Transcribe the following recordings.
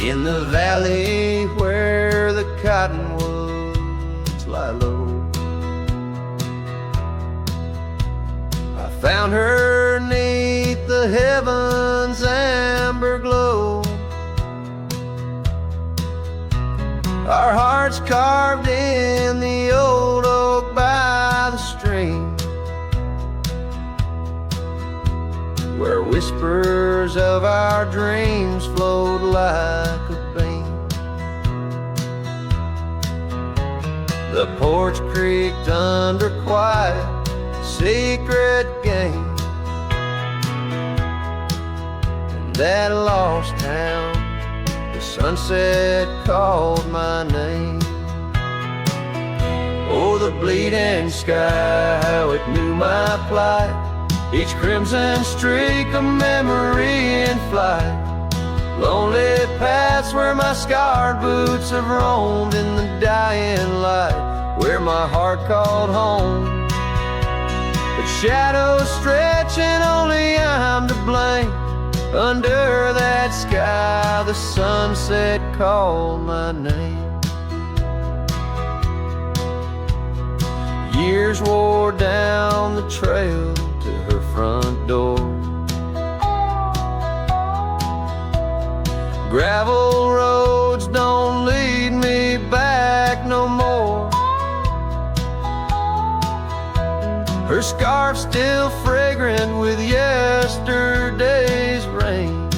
In the valley where the cottonwoods lie low, I found her 'neath the heavens' amber glow. Our hearts carved in the old oak by the stream, where whispers of our dreams flowed like a beam. The porch creaked under quiet, secret game. In that lost town, the sunset called my name. Oh, the bleeding sky, how it knew my plight. Each crimson streak a memory in flight. Lonely paths where my scarred boots have roamed in the dying light, where my heart called home. But shadows stretch and only I'm to blame. Under that sky, the sunset called my name. Years wore down the trail to her front door. Gravel roads don't lead me back no more. Her scarf still fragrant with yesterday's rain,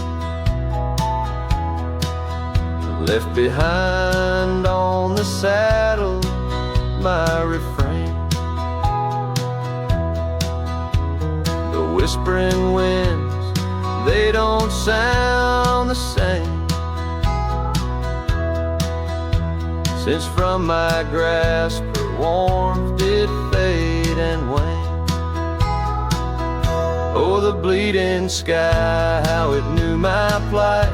left behind on the saddle my refrain. The whispering winds, they don't sound the same, since from my grasp her warmth did fade and wane. Oh, the bleeding sky, how it knew my plight.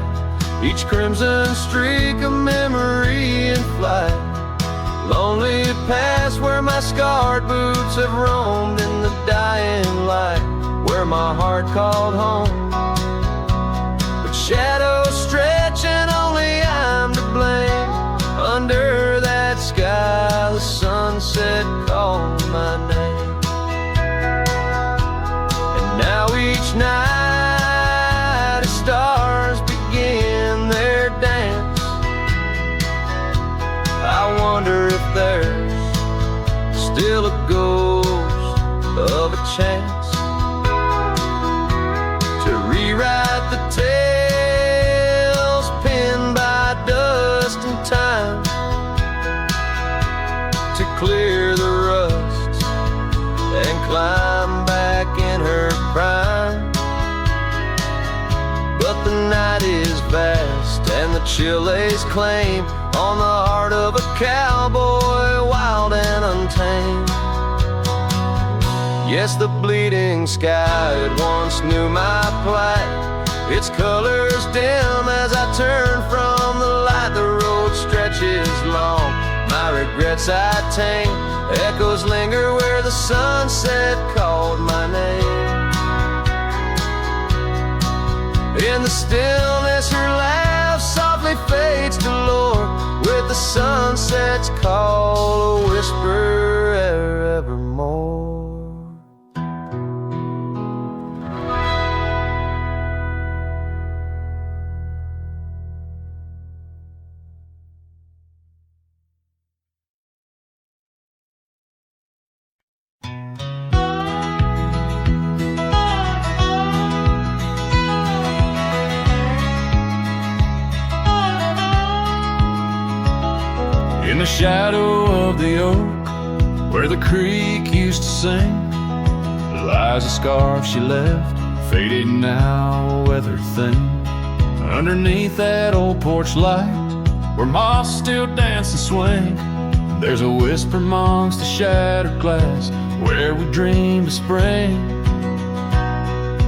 Each crimson streak a memory in flight. Lonely paths where my scarred boots have roamed in the dying light, where my heart called home. But shadows stretch and only I'm to blame. Under that sky, the sunset called my name. And now each night as stars begin their dance, I wonder if there's still a ghost of a chance to rewrite the tales pinned by dust and time, to clear the rust and climb back in her prime. But the night is vast and the chill lays claim on the heart of a cowboy, wild and untamed. Yes, the bleeding sky, it once knew my plight. Its colors dim as I turn from the light. The road stretches long, my regrets I tame. Echoes linger where the sunset called my name. In the stillness, her laugh softly fades to lore, with the sunset's call a whisper evermore. In the shadow of the oak, where the creek used to sing, lies a scarf she left, faded now, weather thin. Underneath that old porch light, where moths still dance and swing, there's a whisper amongst the shattered glass, where we dreamed of spring.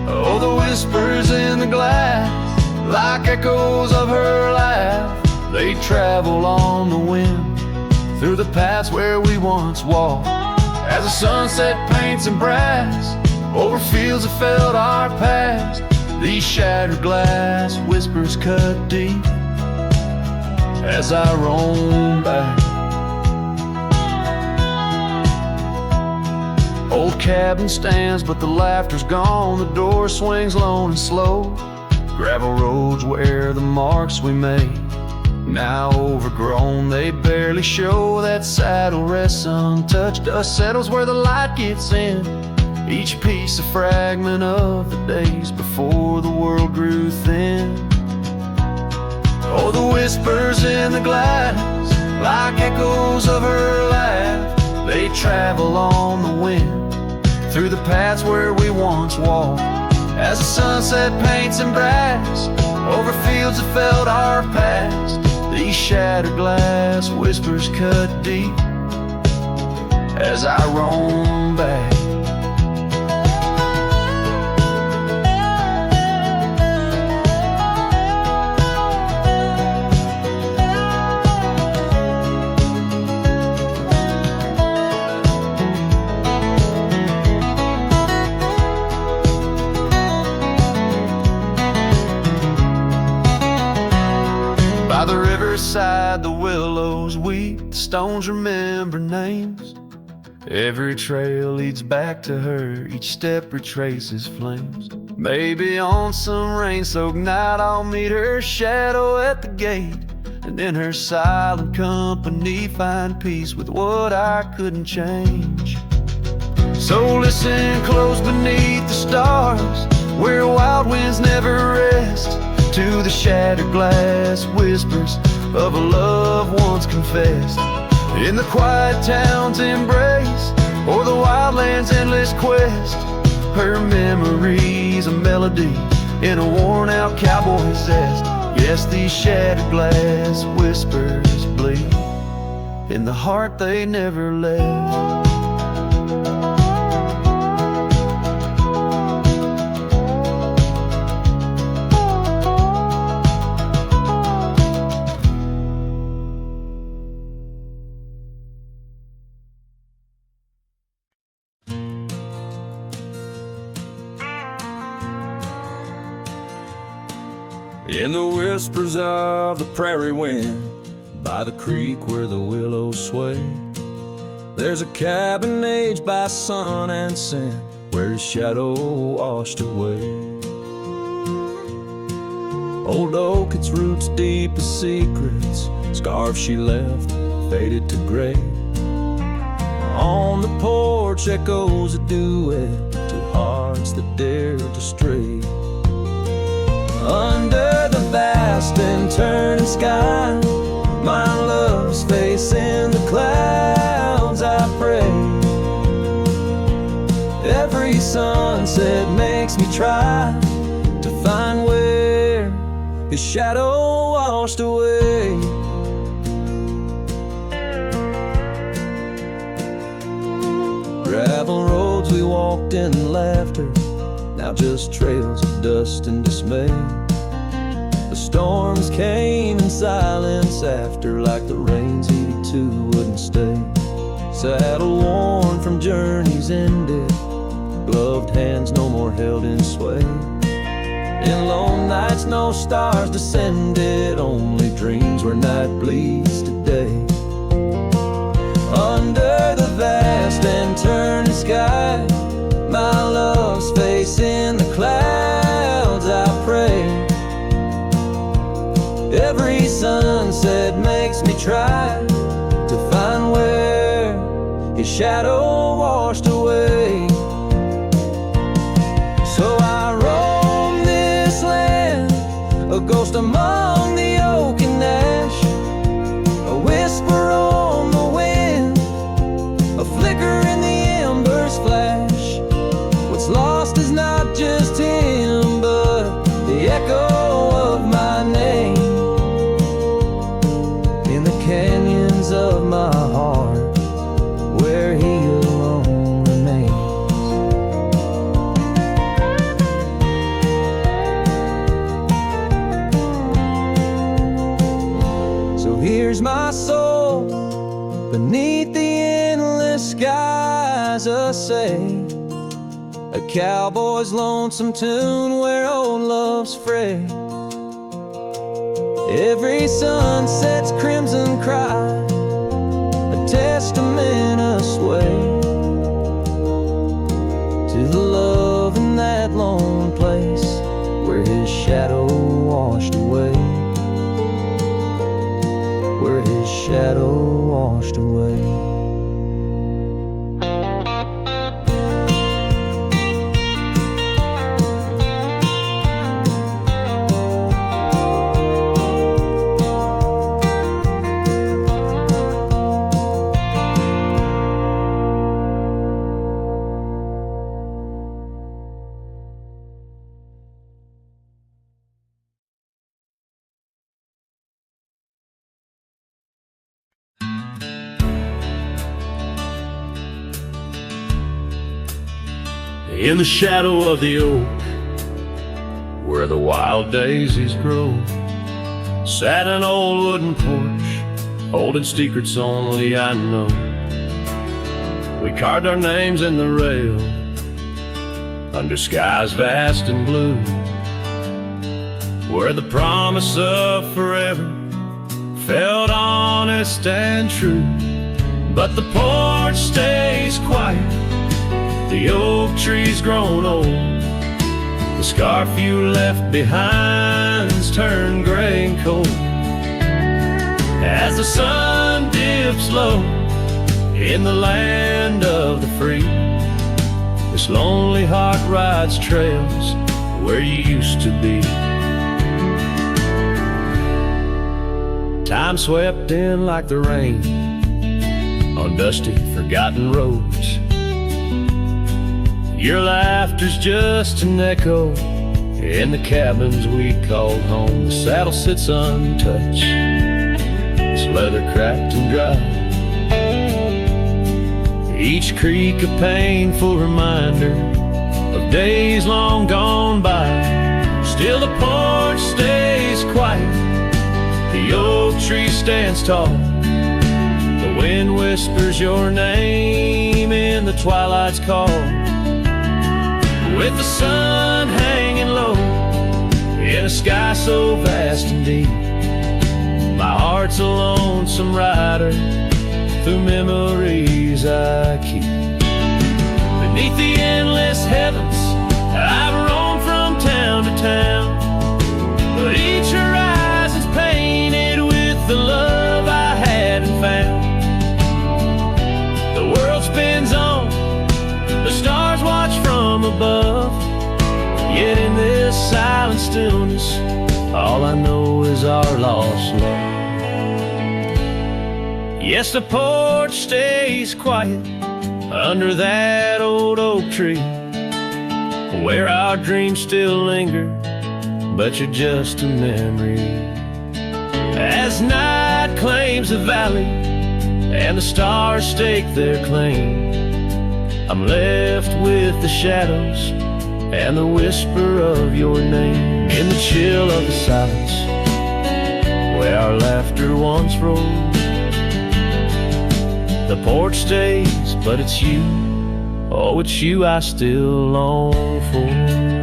Oh, the whispers in the glass, like echoes of her laugh, they travel on the wind through the paths where we once walked. As the sunset paints in brass over fields that felt our past, these shattered glass whispers cut deep as I roam back. Old cabin stands, but the laughter's gone. The door swings lone and slow. Gravel roads where the marks we made, now overgrown, they barely show. That saddle rests untouched, dust settles where the light gets in. Each piece a fragment of the days before the world grew thin. Oh, the whispers in the glass, like echoes of her laugh, they travel on the wind, through the paths where we once walked. As the sunset paints in brass, over fields that felt our past, these shattered glass whispers cut deep, as I roam back. By the riverside, the willows weep, the stones remember names. Every trail leads back to her, each step retraces flames. Maybe on some rain-soaked night I'll meet her shadow at the gate, and in her silent company find peace with what I couldn't change. So listen close beneath the stars, where wild winds never rest, to the shattered glass whispers of a love once confessed. In the quiet town's embrace, or the wildland's endless quest, her memory's a melody in a worn-out cowboy zest. Yes, these shattered glass whispers bleed in the heart they never left. In the whispers of the prairie wind, by the creek where the willows sway, there's a cabin aged by sun and sand, where his shadow washed away. Old oak, its roots deep as secrets, scarves she left faded to gray. On the porch echoes a duet to hearts that dared to stray. Under the vast and turning sky, my love's face in the clouds, I pray. Every sunset makes me try to find where his shadow washed away. Gravel roads we walked in laughter, now just trails of dust and dismay. The storms came in silence after, like the rains he too wouldn't stay. Saddle worn from journeys ended, gloved hands no more held in sway. In lone nights no stars descended, only dreams where night bleeds to day. Under the vast and turning sky, my love's face in the clouds, I pray. Every sunset makes me try to find where his shadow washed away. So I roam this land, a ghost among the oak and ash, a whisper on the wind, a flicker in the embers flash. What's lost is not just him, but the echo of my name in the canyons of my heart, where he alone remains. So here's my soul beneath the endless skies, a say, a cowboy's lonesome tune where old love's fray. Every sunset's crimson cry, a testament I sway to the love in that lone place where his shadow washed away, where his shadow washed away. In the shadow of the oak, where the wild daisies grow, sat an old wooden porch, holding secrets only I know. We carved our names in the rail, under skies vast and blue, where the promise of forever felt honest and true. But the porch stays quiet, the oak tree's grown old, the scarf you left behind's turned gray and cold. As the sun dips low in the land of the free, this lonely heart rides trails where you used to be. Time swept in like the rain on dusty, forgotten roads. Your laughter's just an echo in the cabins we called home. The saddle sits untouched, its leather cracked and dry, each creak a painful reminder of days long gone by. Still the porch stays quiet, the oak tree stands tall, the wind whispers your name in the twilight's call. With the sun hanging low in a sky so vast and deep, my heart's a lonesome rider through memories I keep. Beneath the endless heavens I've roamed from town to town, but each horizon's painted with the love I hadn't found. The world spins on, the stars watch from above, yet in this silent stillness all I know is our lost love. Yes, the porch stays quiet under that old oak tree, where our dreams still linger, but you're just a memory. As night claims the valley and the stars stake their claim, I'm left with the shadows and the whisper of your name. In the chill of the silence, where our laughter once rolled, the porch stays, but it's you, oh, it's you I still long for.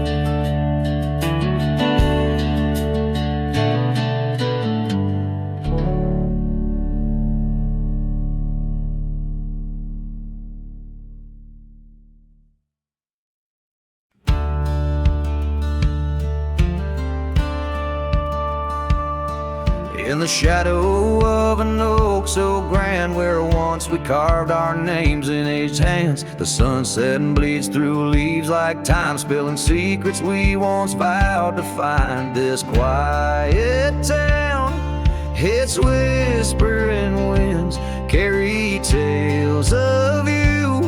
In the shadow of an oak so grand, where once we carved our names in aged hands, the sunset bleeds through leaves like time, spilling secrets we once vowed to find. This quiet town, its whispering winds carry tales of you,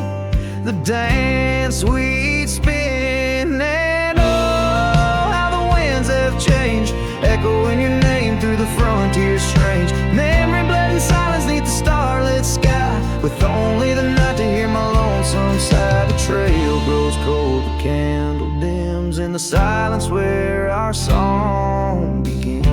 the dance we'd spin, and oh, how the winds have changed, echoing your name through the frontier strange. Memory bled in silence neath the starlit sky, with only the night to hear my lonesome sigh. The trail grows cold, the candle dims in the silence where our song begins.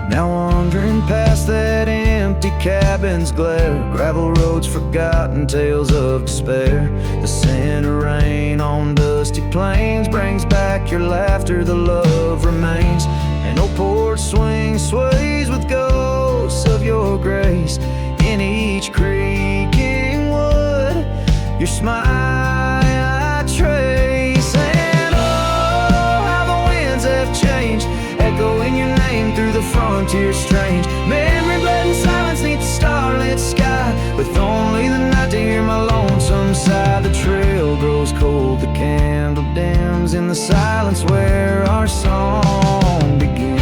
Now wandering past that empty cabin's glare, gravel roads forgotten, tales of despair, the scent of rain on dusty majestic plains brings back your laughter, the love remains. An old porch swing sways with ghosts of your grace. In each creaking wood, your smile I trace. And oh, how the winds have changed, echoing your name through the frontier strange. Memory bled in silence neath the starlit sky, with only the night to hear my lonesome sigh. The trail grows cold, the candle dims in the silence where our song begins.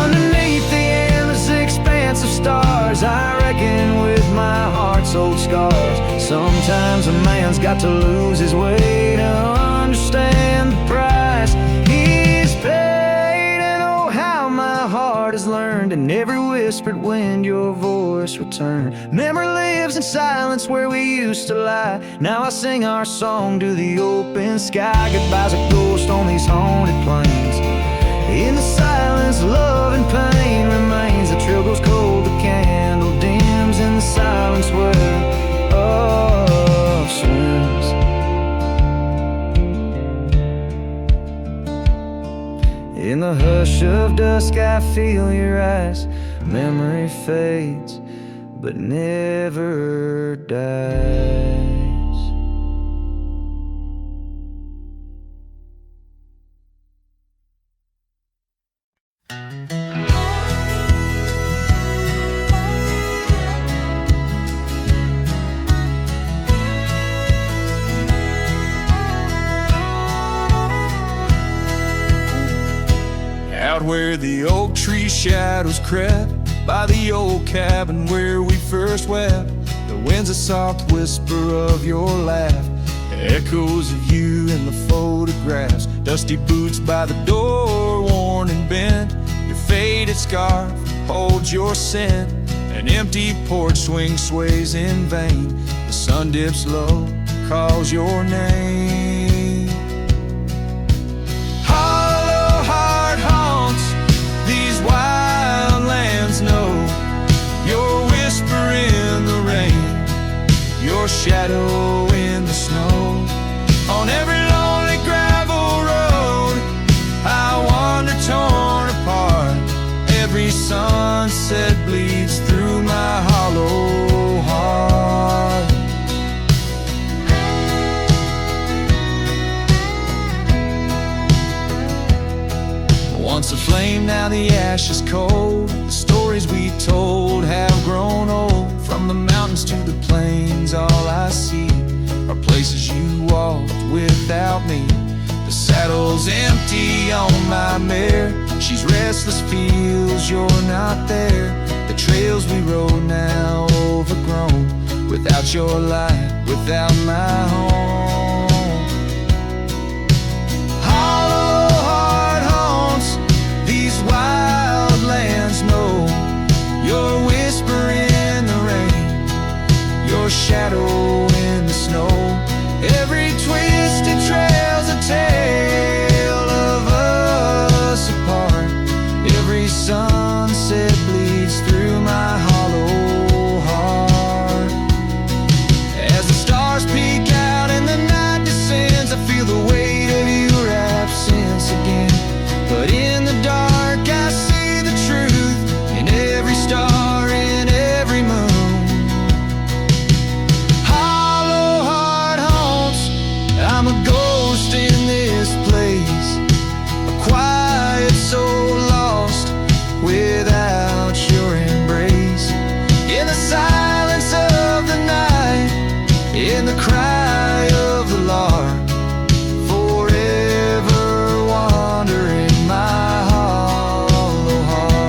Underneath the endless expanse of stars, I reckon with my heart's old scars. Sometimes a man's got to lose his way to understand the price he's paid. And oh, how my heart has learned in every whispered wind your voice returned. Memory lives in silence where we used to lie. Now I sing our song to the open sky. Goodbye's a ghost on these haunted plains. In the silence, love and pain remains. The trail goes cold, the candle dims in the silence where love swims. In the hush of dusk I feel your eyes. Memory fades but never dies. Out where the oak tree shadows crept, by the old cabin where we first wept, the wind's a soft whisper of your laugh, echoes of you in the photographs. Dusty boots by the door, worn and bent, your faded scarf holds your scent. An empty porch swing sways in vain, the sun dips low, calls your name. Know your whisper in the rain, your shadow in the snow. On every lonely gravel road I wander torn apart. Every sunset bleeds through my hollow heart. Once a flame, now the ash is cold. The stories we told have grown old. From the mountains to the plains, all I see are places you walked without me. The saddle's empty on my mare, she's restless, feels you're not there. The trails we rode now overgrown, without your light, without my home. Wildlands know your whisper in the rain, your shadow in the snow. Every twisted trail's a tale of us apart. Every sunset bleeds through my hollow heart. As the stars peek out and the night descends, I feel the weight of your absence again. But in the dark I see the truth in every star, in every moon. Hollow heart haunts, I'm a ghost in this place, a quiet soul lost without your embrace. In the silence of the night, in the cry of the lark, forever wandering my hollow heart.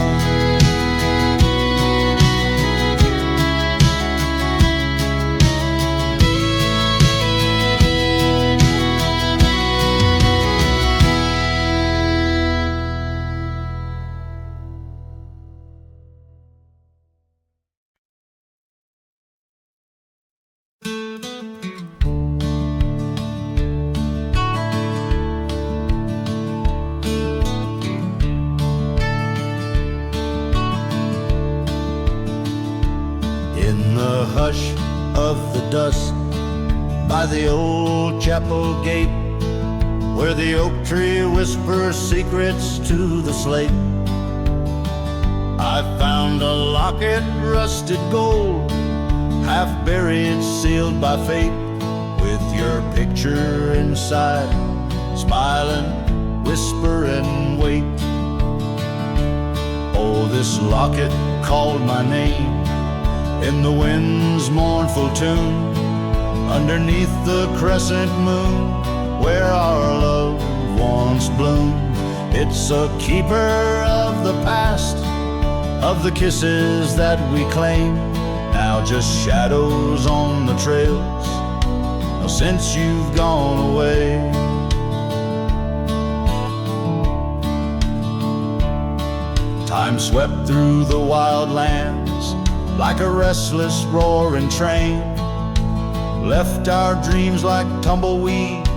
dusk by the old chapel gate, where the oak tree whispers secrets to the slate. I found a locket, rusted gold, half buried, sealed by fate, with your picture inside, smiling, whisper and wait. Oh, this locket called my name in the wind's mournful tune, underneath the crescent moon, where our love once bloomed. It's a keeper of the past, of the kisses that we claim, now just shadows on the trails since you've gone away. Time swept through the wild lands like a restless roaring train, left our dreams like tumbleweeds,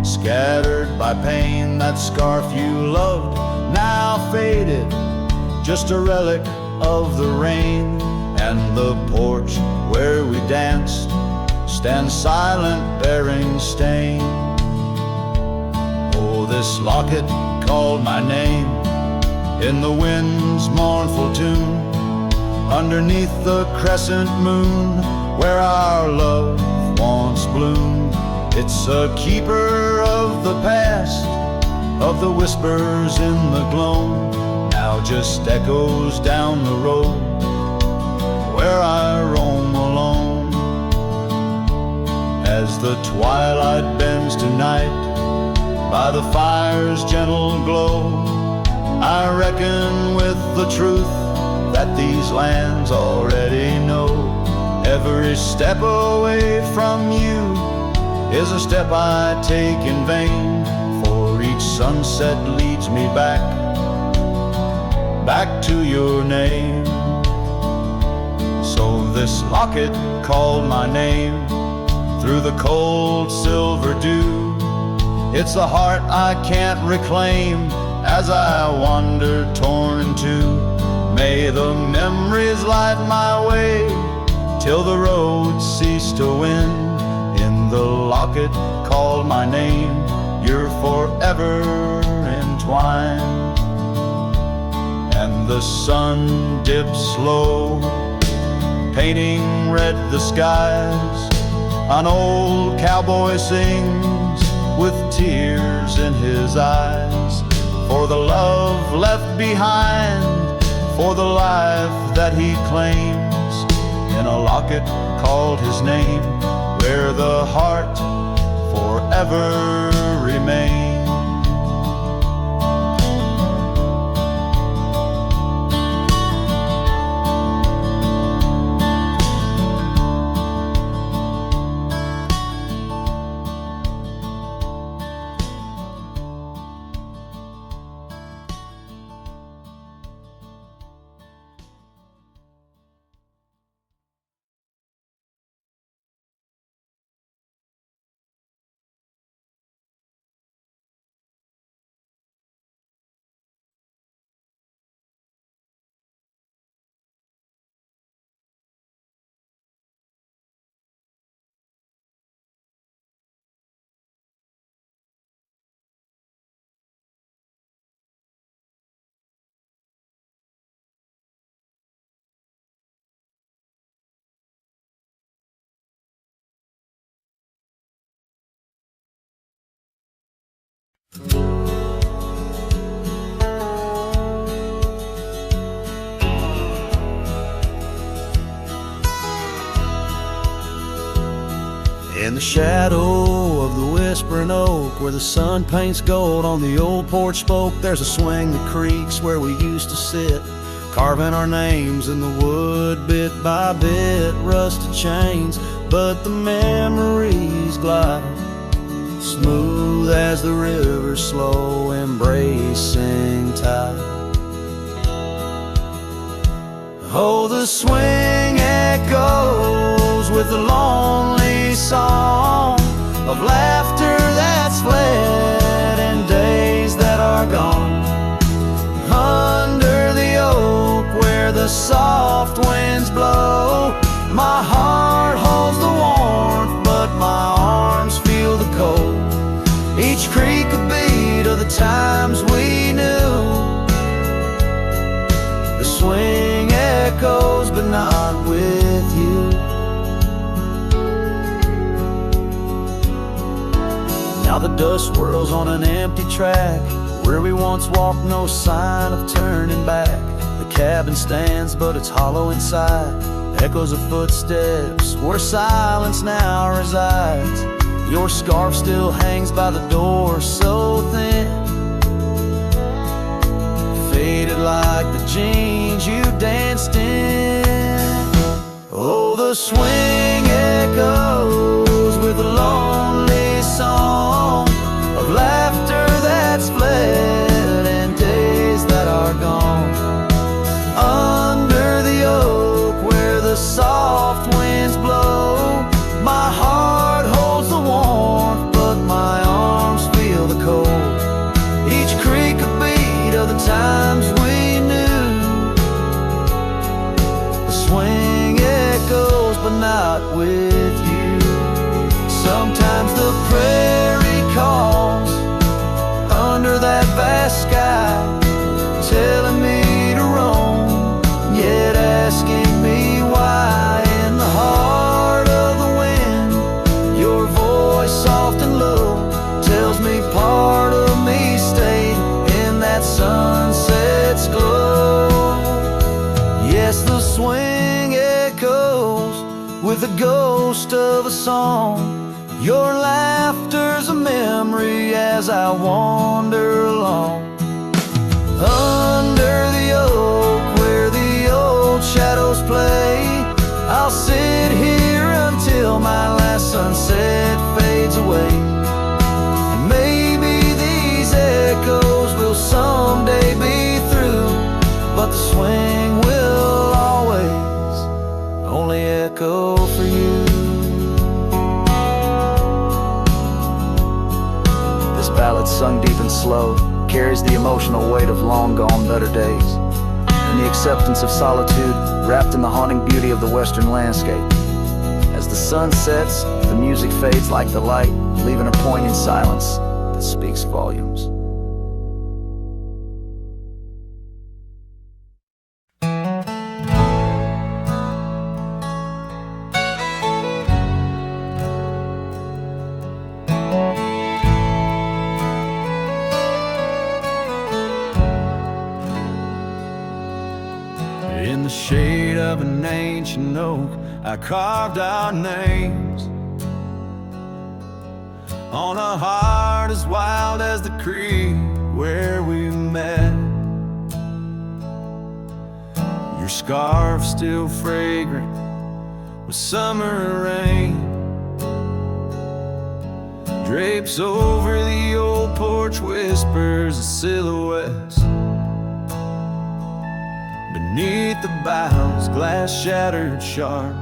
scattered by pain. That scarf you loved, now faded, just a relic of the rain. And the porch where we danced stands silent, bearing stain. Oh, this locket called my name in the wind's mournful tune, underneath the crescent moon, where our love once bloomed. It's a keeper of the past, of the whispers in the gloam, now just echoes down the road where I roam alone. As the twilight bends tonight by the fire's gentle glow, I reckon with the truth that these lands already know. Every step away from you is a step I take in vain, for each sunset leads me back to your name. So this locket called my name through the cold silver dew. It's the heart I can't reclaim as I wander torn in two. May the memories light my way till the road cease to win. In the locket called my name, you're forever entwined. And the sun dips low, painting red the skies. An old cowboy sings with tears in his eyes, for the love left behind, for the life that he claims, in a locket called his name, where the heart forever remains. In the shadow of the whispering oak, where the sun paints gold on the old porch spoke, there's a swing that creaks where we used to sit, carving our names in the wood bit by bit. Rusted chains, but the memories glide smooth as the river's slow embracing tide. Oh, the swing echoes with the lonely song of laughter that's fled and days that are gone. Under the oak where the soft winds blow, my heart holds the warmth How the dust swirls on an empty track. Where we once walked, no sign of turning back. The cabin stands, but it's hollow inside. Echoes of footsteps where silence now resides. Your scarf still hangs by the door, so thin, faded like the jeans you danced in. Oh, the swing echoes with a lonely song of laughter that's fled and days that are gone. Under the oak where the soft winds blow, my heart holds the warmth, but my arms feel the cold. Each creak a beat of the times we knew. The swing echoes, but not with you. Sometimes the prairie calls under that vast sky, telling me to roam, yet asking me why. In the heart of the wind, your voice soft and low tells me part of me stayed in that sunset's glow. Yes, the swing echoes with the ghost of a song. Your laughter's a memory as I wander along. Under the oak where the old shadows play, I'll sit here until my last sunset fades away. Maybe these echoes will someday be through, but the swing will always only echo for you. This ballad, sung deep and slow, carries the emotional weight of long gone better days, and the acceptance of solitude wrapped in the haunting beauty of the western landscape. As the sun sets, the music fades like the light, leaving a poignant silence that speaks volumes. In the shade of an ancient oak, I carved our names on a heart as wild as the creek where we met. Your scarf still fragrant with summer rain drapes over the old porch, whispers of silhouettes. Beneath the boughs, glass shattered sharp,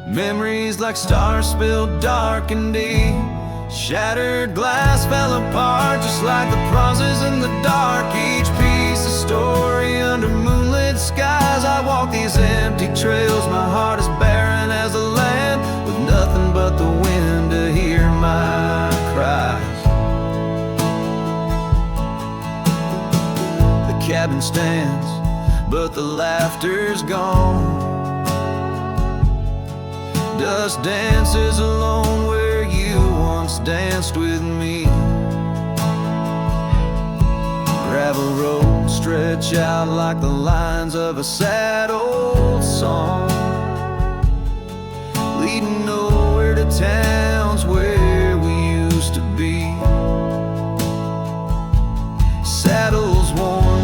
memories like stars spilled dark and deep. Shattered glass fell apart just like the pauses in the dark. Each piece a story under moonlit skies. I walk these empty trails, my heart is barren as a land, with nothing but the wind to hear my cries. The cabin stands, but the laughter's gone. Dust dances alone where you once danced with me. Gravel roads stretch out like the lines of a sad old song, leading nowhere to towns where we used to be. Saddles worn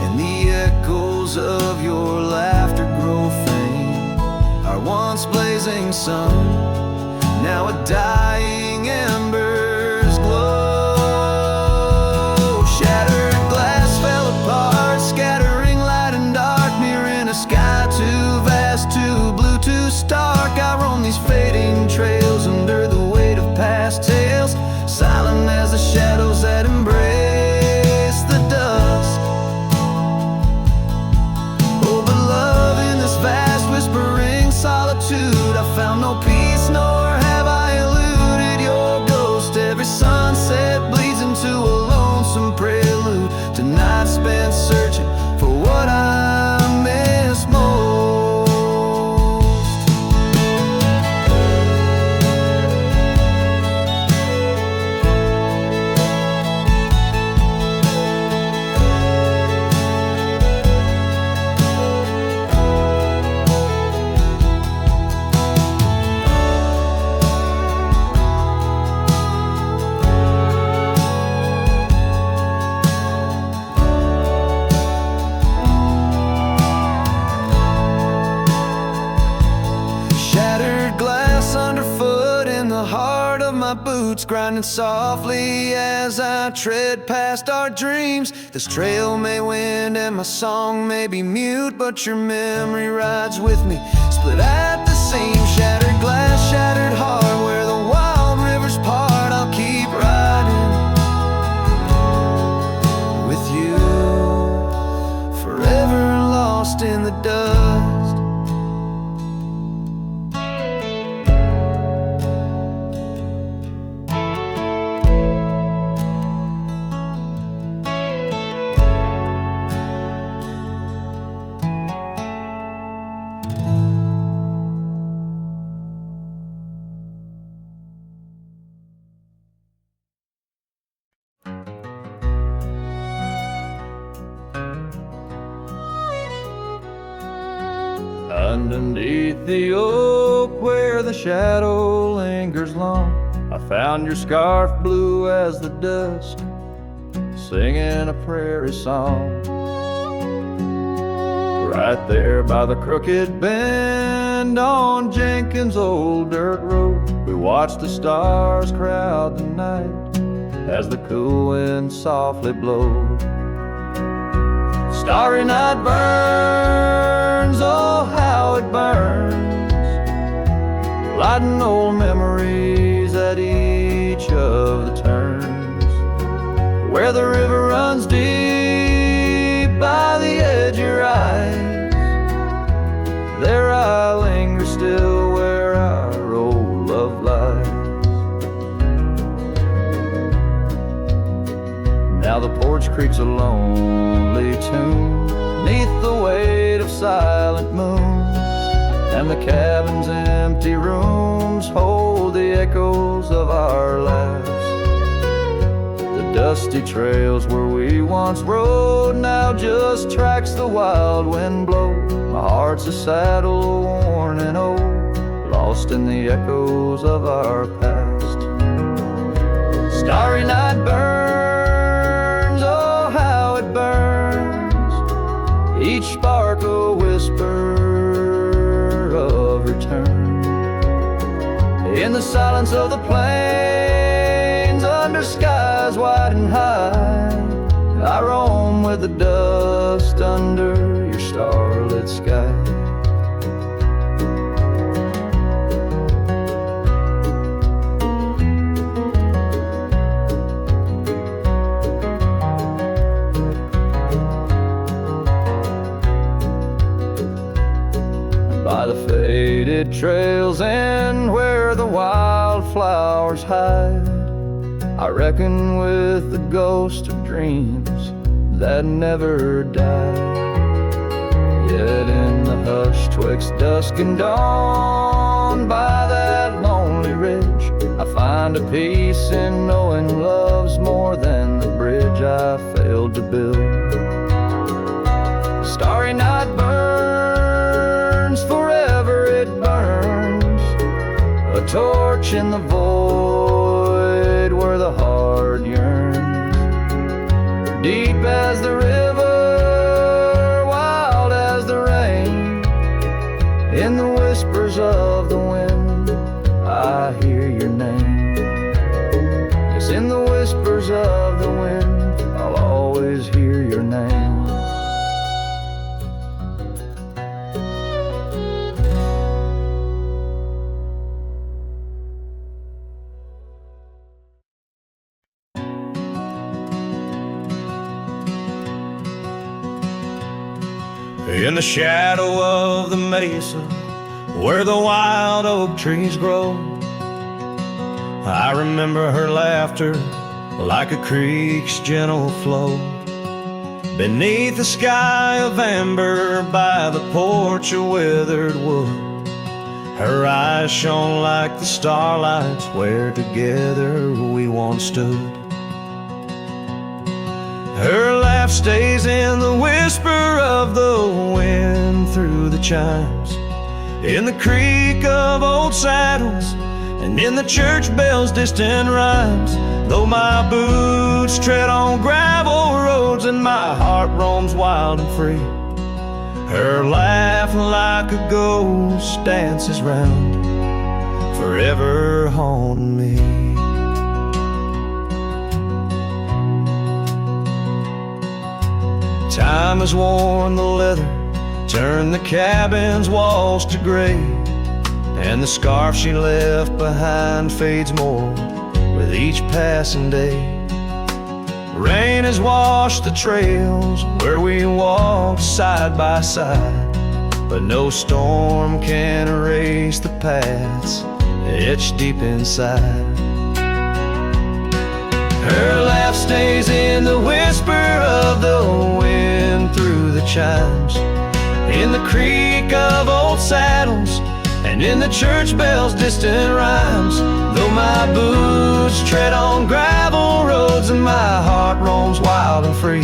and the echoes of your laughter grow faint. Our once blazing sun, now a dying embers glow. Shattered glass fell apart, scattering light and dark, mirroring a sky too vast, too blue, too stark. I roam these fading trails under the weight of past tales, silent as the shadows that embrace the dusk. Oh, but love in this vast whispering solitude, I found no peace, nor have I eluded heart of my boots grinding softly as I tread past our dreams. This trail may wind and my song may be mute, but your memory rides with me, split at the seam. Shattered glass, shattered heart, where the wild rivers part. I'll keep riding with you, forever lost in the dust. Underneath the oak where the shadow lingers long, I found your scarf blue as the dusk, singing a prairie song. Right there by the crooked bend on Jenkins' old dirt road, we watched the stars crowd the night as the cool wind softly blowed. Starry night burns, oh how it burns, lighting old memories at each of the turns. Where the river runs deep by the edge of your eyes, there I linger still where our old love lies. Now the porch creaks a lonely tune neath the weight of silent moons, and the cabin's empty rooms hold the echoes of our laughs. The dusty trails where we once rode now just tracks the wild wind blow. My heart's a saddle worn and old, lost in the echoes of our past. Starry night burns, oh how it burns, each spark a whisper of return. In the silence of the plains, under skies wide and high, I roam with the dust under your starlit sky. By the faded trails and where the wildflowers hide, I reckon with the ghost of dreams that never died. Yet in the hush twixt dusk and dawn, by that lonely ridge, I find a peace in knowing love's more than the bridge I failed to build. Starry night burns, forever it burns, a torch in the void where the heart yearns. Deep as the river, wild as the rain, in the whispers of the wind, I hear your name. Yes, in the whispers of the wind, I'll always hear your name. In the shadow of the mesa, where the wild oak trees grow, I remember her laughter like a creek's gentle flow. Beneath the sky of amber, by the porch of withered wood, her eyes shone like the starlights where together we once stood. Her laugh stays in the whisper of the wind through the chimes, in the creak of old saddles, and in the church bell's distant rhymes. Though my boots tread on gravel roads and my heart roams wild and free, her laugh like a ghost dances round, forever haunting me. Time has worn the leather, turned the cabin's walls to gray, and the scarf she left behind fades more with each passing day. Rain has washed the trails where we walked side by side, but no storm can erase the paths etched deep inside. Her laugh stays in the whisper of the wind through the chimes, in the creak of old saddles, and in the church bells' distant rhymes. Though my boots tread on gravel roads and my heart roams wild and free,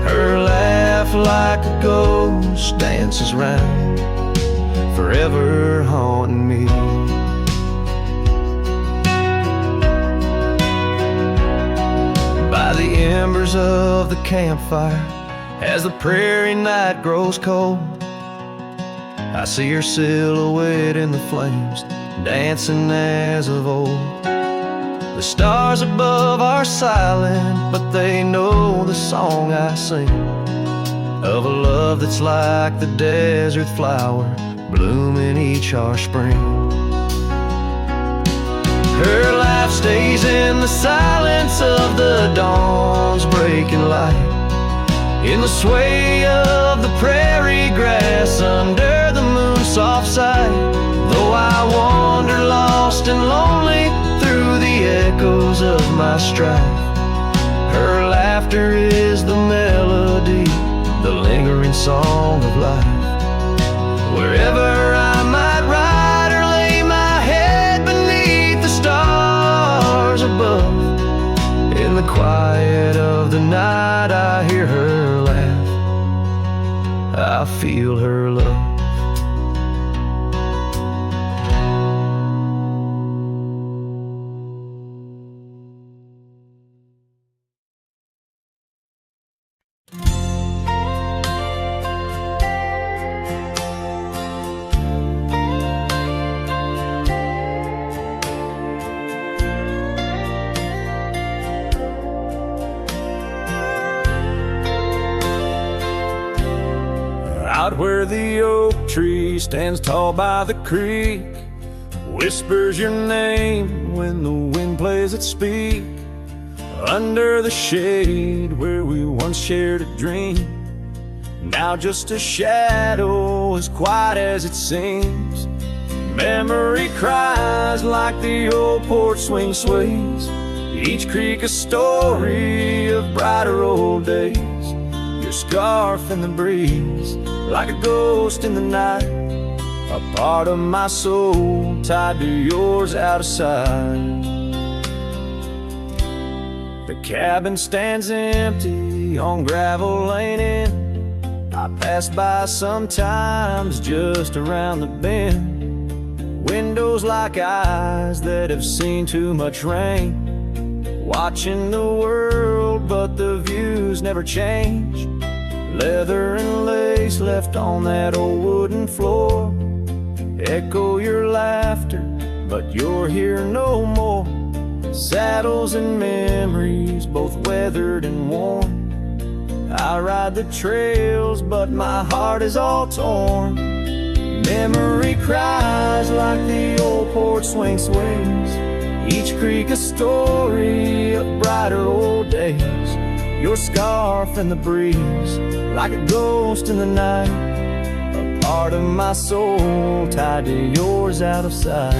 her laugh like a ghost dances round, forever haunting me. By the embers of the campfire, as the prairie night grows cold, I see her silhouette in the flames, dancing as of old. The stars above are silent, but they know the song I sing, of a love that's like the desert flower, blooming each harsh spring. Her life stays in the silence of the dawn's breaking light, in the sway of the prairie grass under the moon's soft sight. Though I wander lost and lonely through the echoes of my strife, her laughter is the melody, the lingering song of life. Wherever I might ride or lay my head beneath the stars above, in the quiet of the night I hear her laugh, I feel her love. Out where the oak tree stands tall by the creek, whispers your name when the wind plays its speak. Under the shade where we once shared a dream, now just a shadow as quiet as it seems. Memory cries like the old porch swing sways, each creak a story of brighter old days. Your scarf in the breeze, like a ghost in the night, a part of my soul tied to yours out of sight. The cabin stands empty on gravel lane in, I pass by sometimes just around the bend. Windows like eyes that have seen too much rain, watching the world but the views never change. Leather and lace left on that old wooden floor echo your laughter, but you're here no more. Saddles and memories, both weathered and worn. I ride the trails, but my heart is all torn. Memory cries like the old porch swing sways, each creak a story of brighter old days. Your scarf in the breeze, like a ghost in the night, a part of my soul tied to yours out of sight.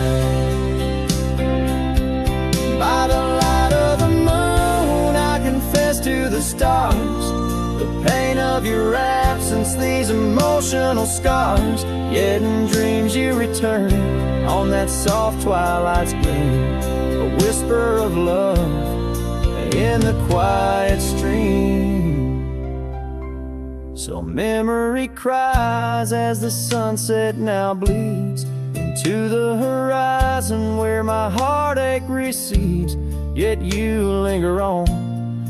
By the light of the moon, I confess to the stars the pain of your absence, these emotional scars. Yet in dreams you return on that soft twilight's gleam, a whisper of love in the quiet stream. So memory cries as the sunset now bleeds into the horizon where my heartache recedes. Yet you linger on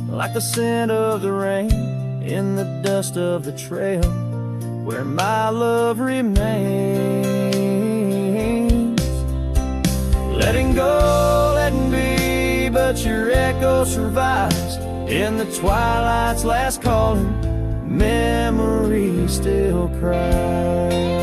like the scent of the rain in the dust of the trail where my love remains. letting go, letting be, but your echo survives in the twilight's last calling. Memory still cries.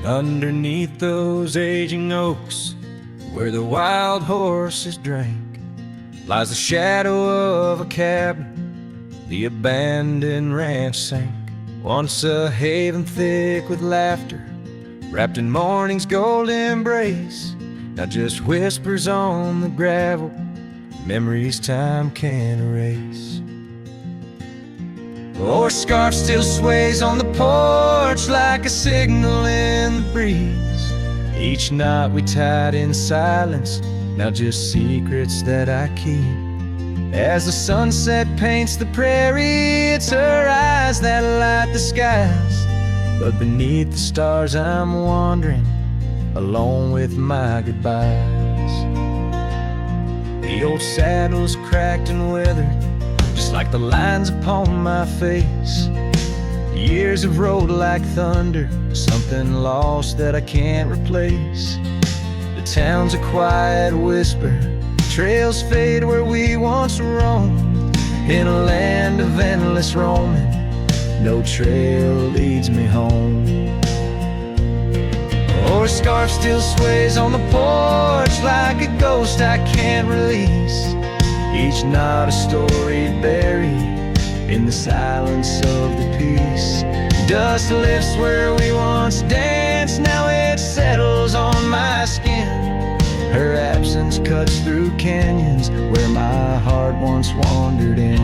Underneath those aging oaks, where the wild horses drank, lies the shadow of a cabin the abandoned ranch sank. Once a haven thick with laughter, wrapped in morning's gold embrace, now just whispers on the gravel, memories time can't erase. Or a scarf still sways on the porch like a signal in the breeze. Each knot we tied in silence, now just secrets that I keep. As the sunset paints the prairie, it's her eyes that light the skies. But beneath the stars I'm wandering, alone with my goodbyes. The old saddle's cracked and withered, just like the lines upon my face. Years have rolled like thunder, something lost that I can't replace. The town's a quiet whisper, trails fade where we once roamed. In a land of endless roaming, no trail leads me home. Or a scarf still sways on the porch like a ghost I can't release. Each knot a story buried in the silence of the peace. Dust lifts where we once danced, now it settles on my skin. Her absence cuts through canyons where my heart once wandered in.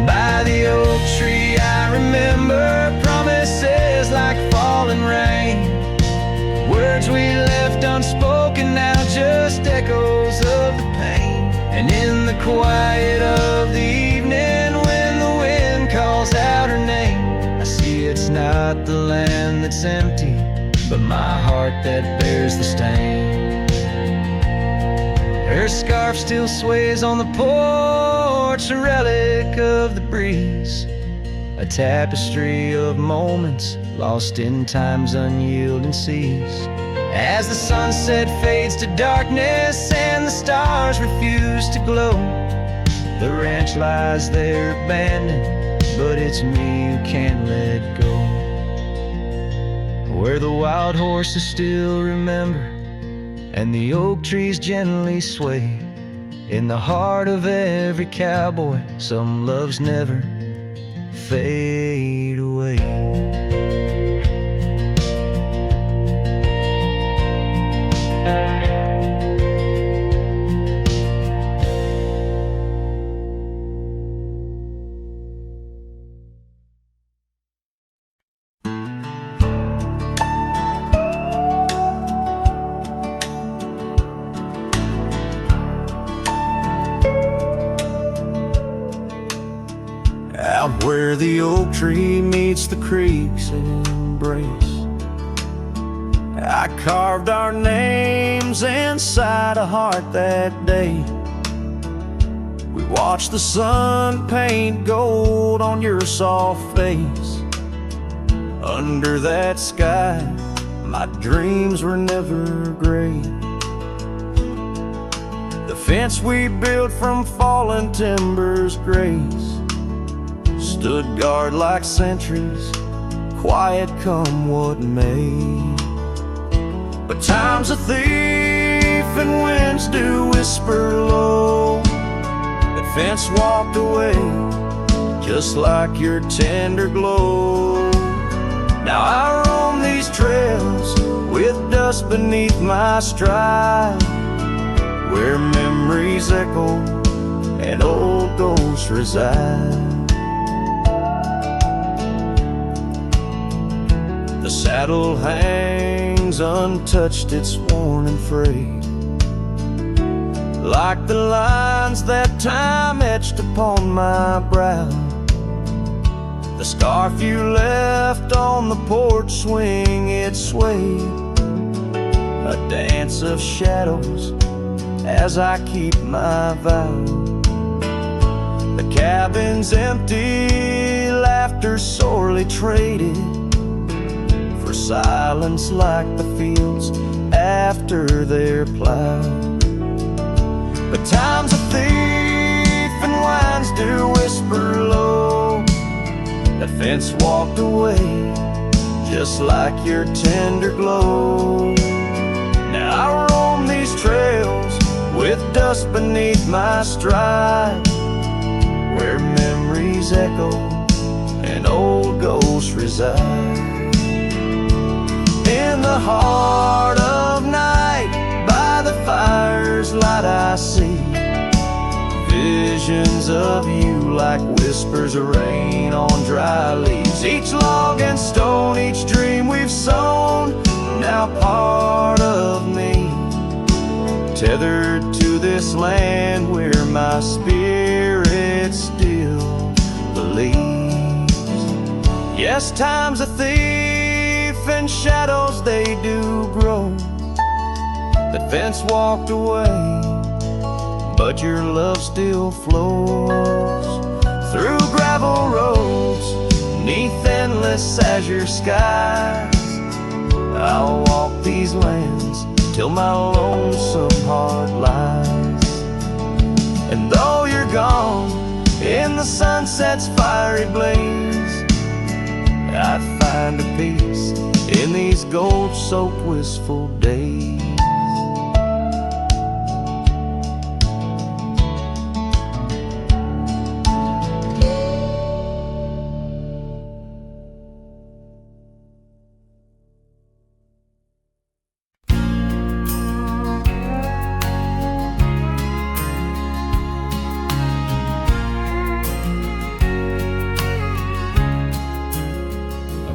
By the oak tree I remember promises like falling rain. Words we left unspoken, now just echoes of the pain. And in the quiet of the evening, when the wind calls out her name, I see it's not the land that's empty, but my heart that bears the stain. Her scarf still sways on the porch, a relic of the breeze, a tapestry of moments lost in time's unyielding seas. As the sunset fades to darkness and the stars refuse to glow, the ranch lies there abandoned, but it's me who can't let go. Where the wild horses still remember and the oak trees gently sway, in the heart of every cowboy some loves never fade away. Out where the oak tree meets the creek's embrace, I carved our names inside a heart that day. We watched the sun paint gold on your soft face. Under that sky, my dreams were never gray. The fence we built from fallen timbers grace stood guard like sentries, quiet come what may. But time's a thief and winds do whisper low. That fence walked away just like your tender glow. Now I roam these trails with dust beneath my stride, where memories echo and old ghosts reside. The saddle hangs untouched, it's worn and frayed, like the lines that time etched upon my brow. The scarf you left on the porch swing, it swayed, a dance of shadows as I keep my vow. The cabin's empty, laughter sorely traded for silence like the fields after they're plowed. But time's a thief and winds do whisper low. That fence walked away just like your tender glow. Now I roam these trails with dust beneath my stride, where memories echo and old ghosts reside. In the heart of night, by the fire's light I see visions of you like whispers of rain on dry leaves. Each log and stone, each dream we've sown, now part of me, tethered to this land where my spirit still believes. Yes, time's a thief and shadows they do grow. The fence walked away, but your love still flows through gravel roads, neath endless azure skies. I'll walk these lands till my lonesome heart lies. And though you're gone in the sunset's fiery blaze, I find a peace in these gold-soaked wistful days.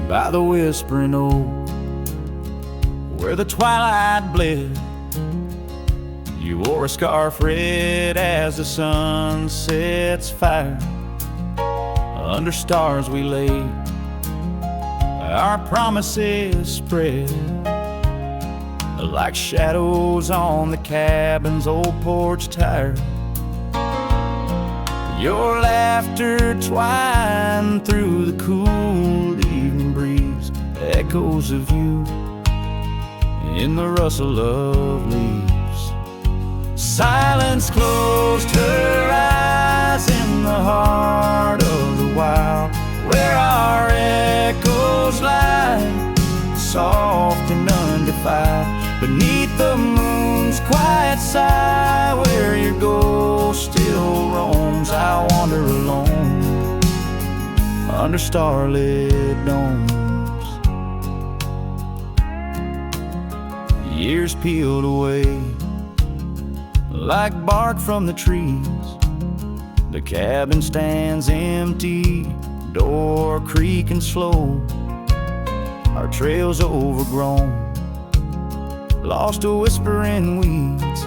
By the whispering oak, where the twilight bled, you wore a scarf red as the sun sets fire. Under stars we lay, our promises spread like shadows on the cabin's old porch tire. Your laughter twined through the cool evening breeze, echoes of you in the rustle of leaves. Silence closed her eyes in the heart of the wild, where our echoes lie, soft and undefiled. Beneath the moon's quiet sigh, where your ghost still roams, I wander alone under starlit domes. Years peeled away like bark from the trees. The cabin stands empty, door creaking slow. Our trails overgrown, lost to whispering weeds,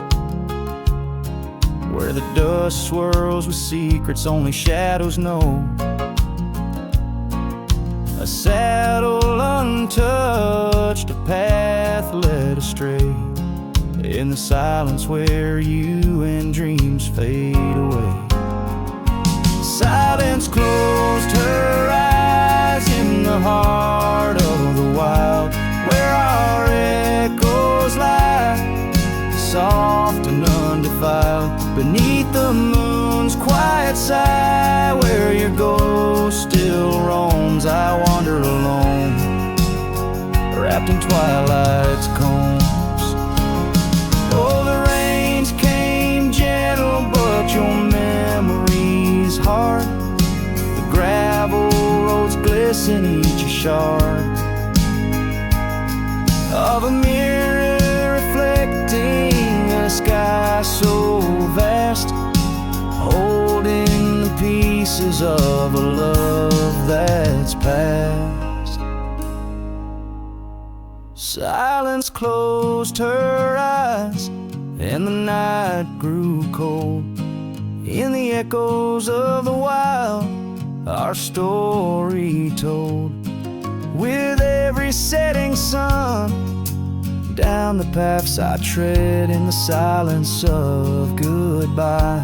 where the dust swirls with secrets only shadows know. A saddle untouched, a path led astray, in the silence where you and dreams fade away. Silence closed her eyes in the heart of the wild, where our echoes lie, soft and undefiled. Beneath the moon's quiet sigh, where your ghost still roams, I wander alone, wrapped in twilight's combs. Oh, the rains came gentle, but your memory's hard. The gravel roads glisten, each a shard of a mirror reflecting a sky so vast, holding the pieces of a love that's past. Silence closed her eyes, and the night grew cold. In the echoes of the wild, our story told. With every setting sun, down the paths I tread in the silence of goodbye,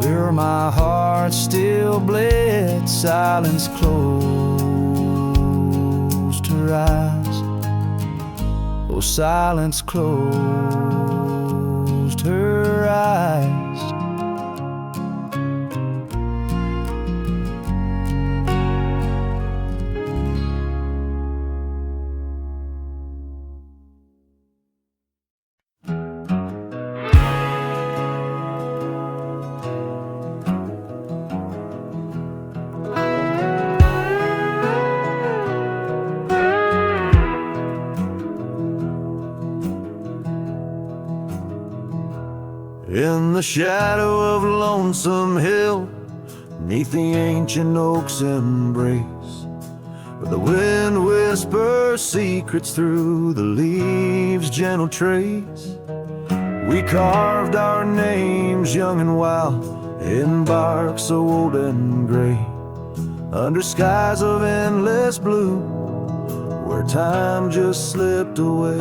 where my heart still bled, silence closed her eyes. Oh, silence closed her eyes. In the shadow of Lonesome Hill, neath the ancient oak's embrace, where the wind whispers secrets through the leaves' gentle trace, we carved our names young and wild in bark so old and gray, under skies of endless blue, where time just slipped away.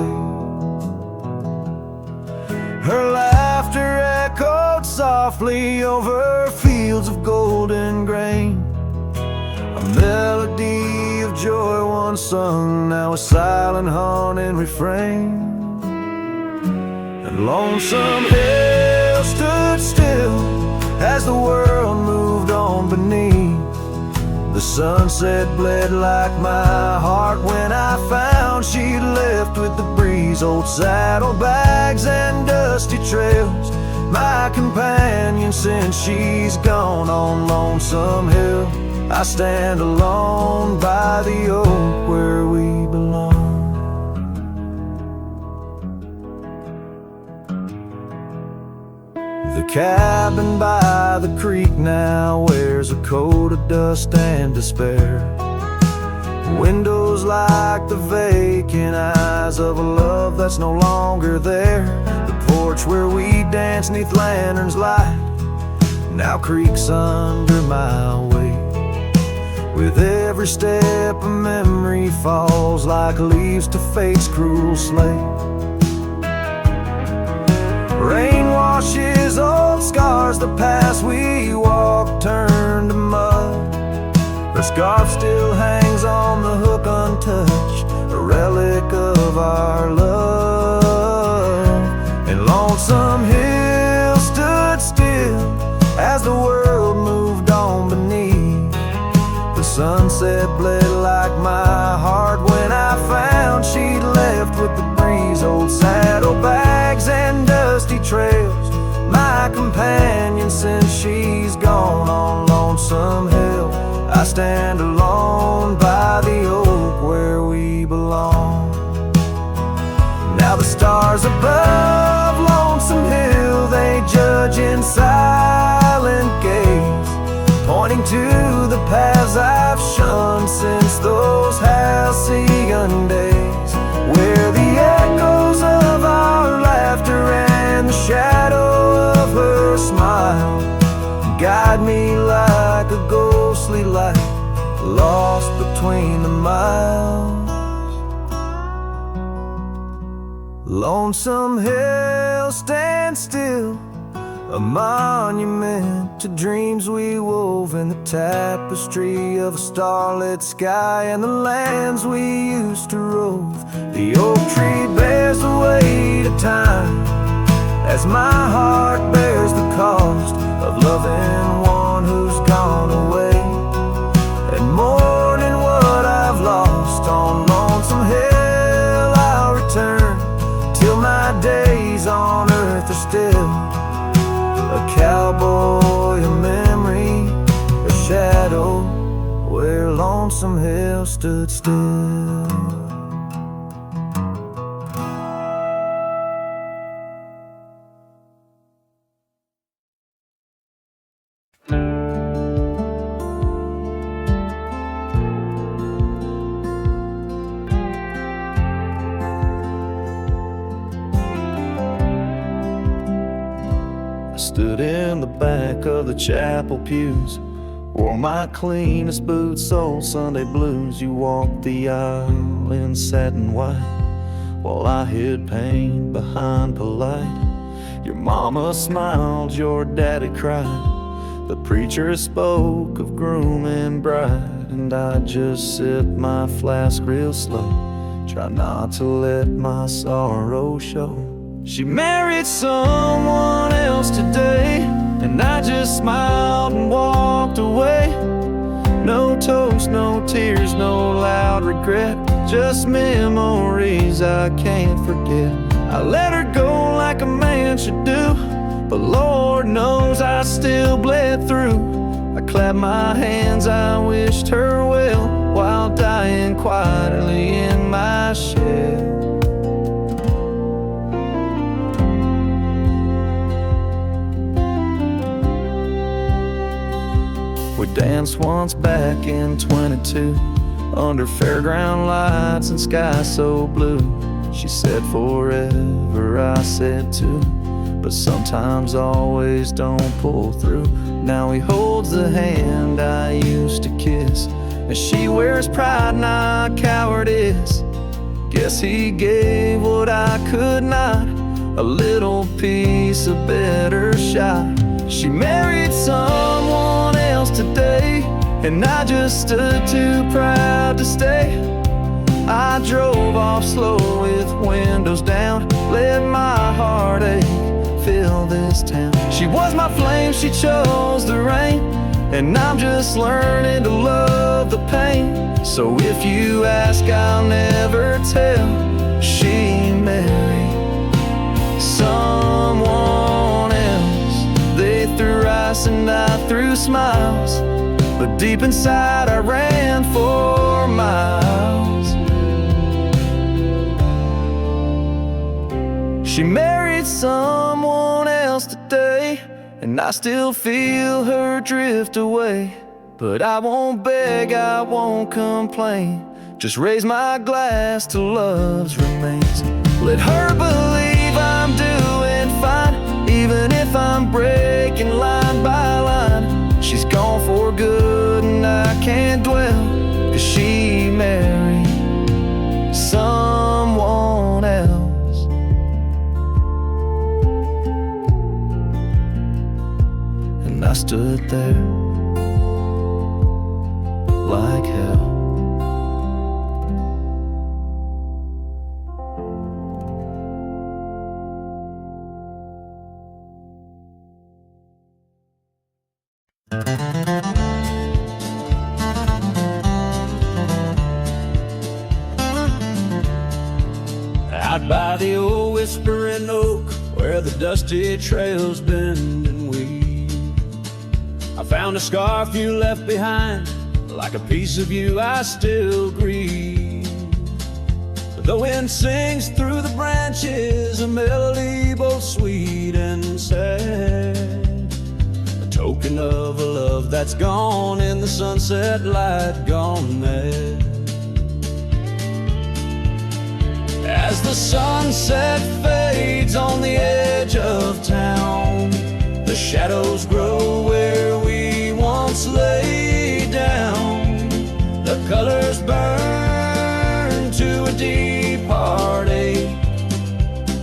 Her laughter echoed softly over fields of golden grain, a melody of joy once sung, now a silent haunting refrain. And Lonesome Hill stood still as the world moved on beneath. The sunset bled like my heart when I found she'd left with the breeze. Old saddlebags and dusty trails, my companion since she's gone. On Lonesome Hill I stand alone by the oak where we belong. The cabin by the creek now wears a coat of dust and despair. Windows like the vacant eyes of a love that's no longer there. The porch where we dance neath lanterns light now creaks under my weight. With every step a memory falls like leaves to fate's cruel slate. Rain washes old scars, the past we walked turned to mud. Her scarf still hangs on the hook untouched, a relic of our love. And Lonesome Hill stood still as the world moved on beneath. The sunset bled like my heart when I found she'd left with the breeze. Old saddlebags and dusty trails, my companion since she's gone. On Lonesome Hill I stand alone by the oak where we belong. Now the stars above Lonesome Hill, they judge in silent gaze, pointing to the paths I've shunned since those halcyon days, where the echoes of our laughter and the shadow of her smile guide me like a ghostly light lost between the miles. Lonesome Hill stands still, a monument to dreams we wove in the tapestry of a starlit sky and the lands we used to rove. The oak tree bears the weight of time as my heart bears the cost of loving one who's gone away and mourning what I've lost. On Lonesome Hill I'll return till my days on earth are still a cowboy, a memory, a shadow where Lonesome Hill stood still. stood in the back of the chapel pews, wore my cleanest boots, old Sunday blues. You walked the aisle in satin white, while I hid pain behind polite. Your mama smiled, your daddy cried. The preacher spoke of groom and bride, and I just sipped my flask real slow, try not to let my sorrow show. She married someone else today, and I just smiled and walked away. No toast, no tears, no loud regret, just memories I can't forget. I let her go like a man should do, but Lord knows I still bled through. I clapped my hands, I wished her well, while dying quietly in my shell. We danced once back in 22, under fairground lights and sky so blue. She said forever, I said too, but sometimes always don't pull through. Now he holds the hand I used to kiss, and she wears pride, not cowardice. Guess he gave what I could not, a little piece, a better shot. She married someone else today, and I just stood too proud to stay. I drove off slow with windows down, let my heartache fill this town. She was my flame, she chose the rain, and I'm just learning to love the pain. So if you ask, I'll never tell. She married someone else. They threw rice and I threw smiles, but deep inside I ran for miles. She married someone else today, and I still feel her drift away. But I won't beg, I won't complain, just raise my glass to love's remains. Let her believe I'm doing fine, even if I'm breaking line by line. She's gone for good and I can't dwell, 'cause she married someone else. And I stood there like hell. Out by the old whispering oak, where the dusty trails bend and weave, I found a scarf you left behind, like a piece of you I still grieve. But the wind sings through the branches, a melody both sweet and sad, a token of a love that's gone in the sunset light, gone mad. As the sunset fades on the edge of town, the shadows grow where we once lay down. The colors burn to a deep heartache,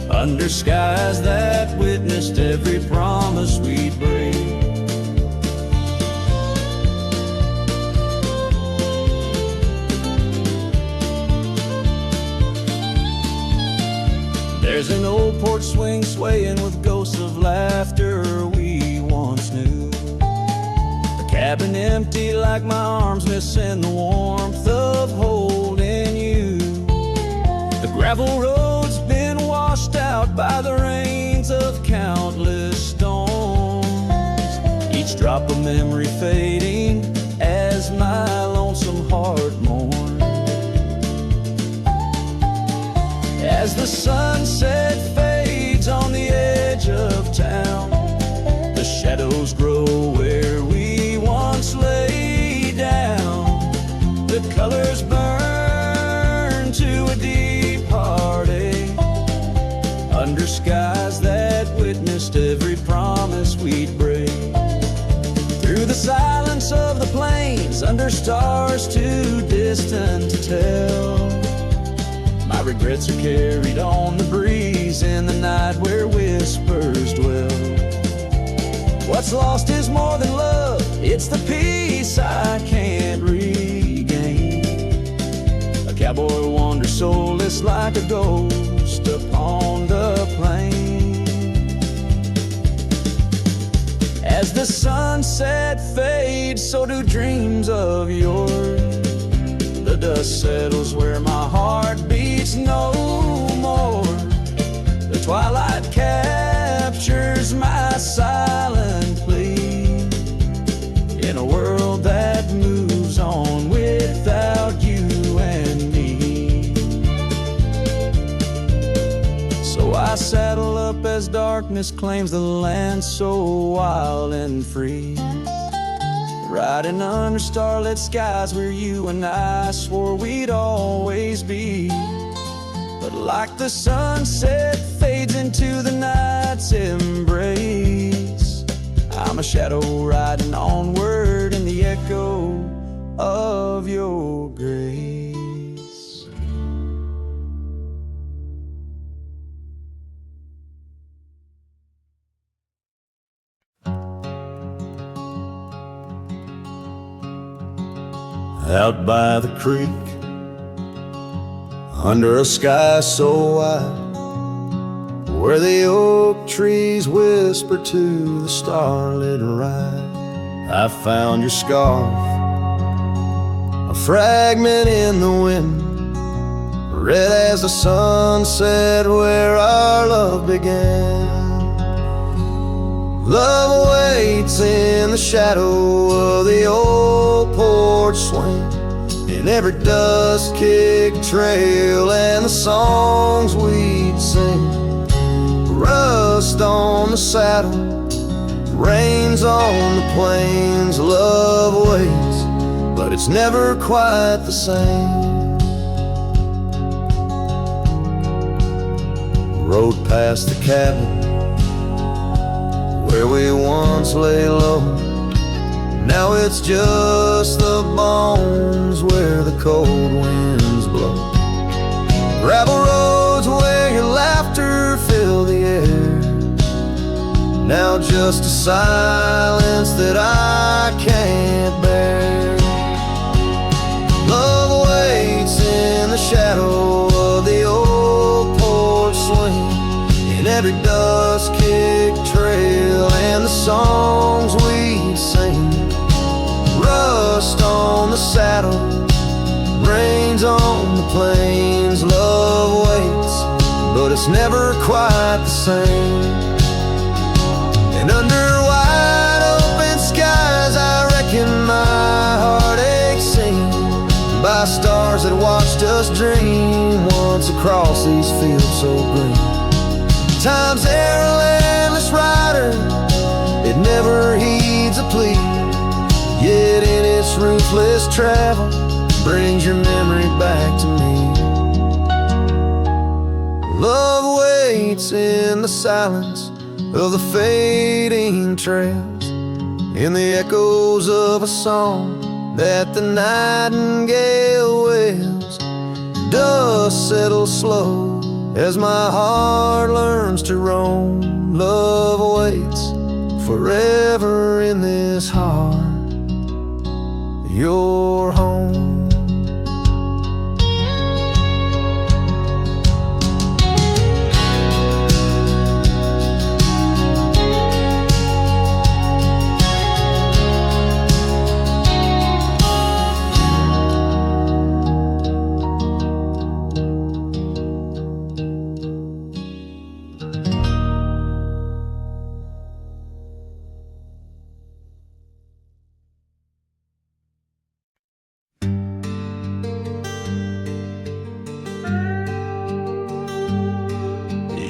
under skies that witnessed every promise we'd break. There's an old porch swing swaying with ghosts of laughter we once knew. The cabin empty like my arms missing the warmth of holding you. The gravel road's been washed out by the rains of countless storms, each drop of memory fading as my lonesome heart mourns. As the sunset fades on the edge of town, the shadows grow where we once lay down. The colors burn to a deep heartache, under skies that witnessed every promise we the silence of the plains, under stars too distant to tell. My regrets are carried on the breeze in the night where whispers dwell. What's lost is more than love, it's the peace I can't regain. A cowboy wanders soulless like a ghost upon the plain. As the sunset fades, so do dreams of yours. The dust settles where my heart beats no more. The twilight captures my silent plea in a world that moves on without you and me. So I saddle up as darkness claims the land so wild and free, riding under starlit skies where you and I swore we'd always be. But like the sunset fades into the night's embrace, I'm a shadow riding onward in the echo of your grace. Out by the creek, under a sky so wide, where the oak trees whisper to the starlit ride, I found your scarf, a fragment in the wind, red as the sunset where our love began. Love waits in the shadow of the old porch swing, in every dust-kicked trail and the songs we'd sing. Rust on the saddle, rains on the plains. Love waits, but it's never quite the same. Rode past the cabin where we once lay low. Now it's just the bones where the cold winds blow. Gravel roads where your laughter filled the air. Now just a silence that I can't bear. Love waits in the shadow of the old porch swing, in every dust-kicked trail and the songs we sing. Rust on the saddle, rains on the plains. Love waits, but it's never quite the same. And under wide open skies, I reckon my heartache sing, by stars that watched us dream once across these fields so green. Time's endless rider, it never heeds a plea, yet in its ruthless travel brings your memory back to me. Love waits in the silence of the fading trails, in the echoes of a song that the nightingale wails. Dust settles slow as my heart learns to roam. Love waits forever in this heart, your home.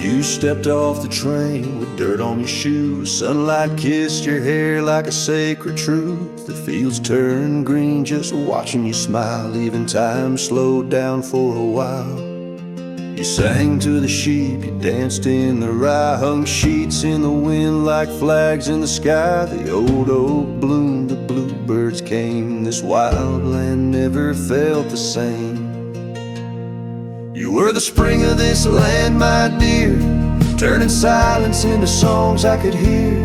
You stepped off the train with dirt on your shoes. Sunlight kissed your hair like a sacred truth. The fields turned green just watching you smile, even time slowed down for a while. You sang to the sheep, you danced in the rye, hung sheets in the wind like flags in the sky. The old oak bloomed, the bluebirds came, this wild land never felt the same. You were the spring of this land, my dear, turning silence into songs I could hear.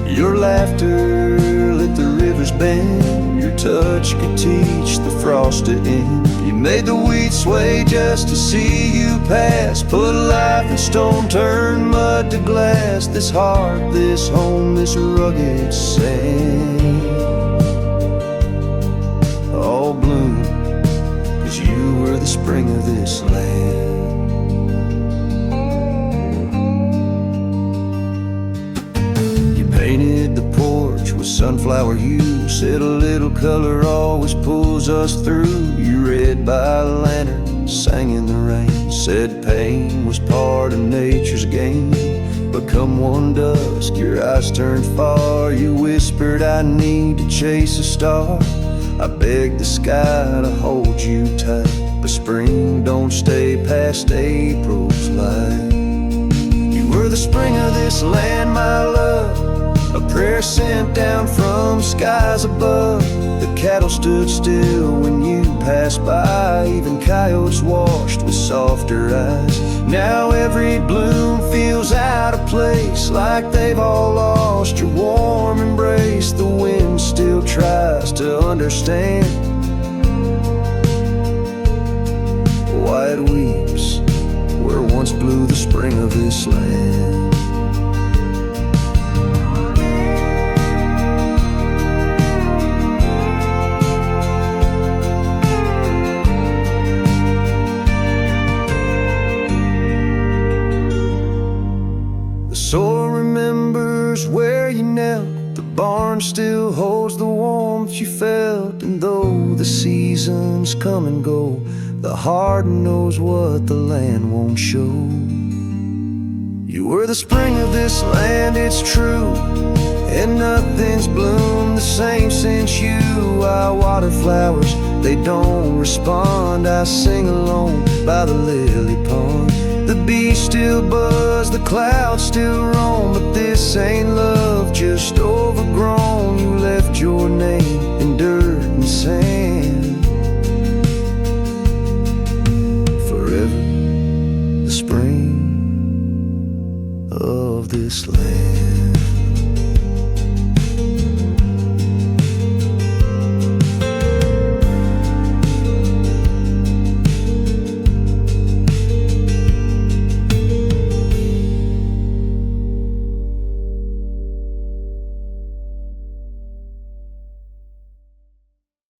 Your laughter lit the river's bend, your touch could teach the frost to end. You made the wheat sway just to see you pass, put life in stone, turn mud to glass. This heart, this home, this rugged sand, all bloom, 'cause you were the spring of this land. Painted the porch with sunflower hue, said a little color always pulls us through. You read by a lantern, sang in the rain, said pain was part of nature's game. But come one dusk, your eyes turned far. You whispered, I need to chase a star. I begged the sky to hold you tight, but spring don't stay past April's light. You were the spring of this land, my love, a prayer sent down from skies above. The cattle stood still when you passed by, even coyotes washed with softer eyes. Now every bloom feels out of place, like they've all lost your warm embrace. The wind still tries to understand why it weeps where once blew the spring of this land. Soil remembers where you knelt, the barn still holds the warmth you felt. And though the seasons come and go, the heart knows what the land won't show. You were the spring of this land, it's true, and nothing's bloomed the same since you. I water flowers, they don't respond. I sing alone by the lily pond. The bees still buzz, the clouds still roam, but this ain't love just over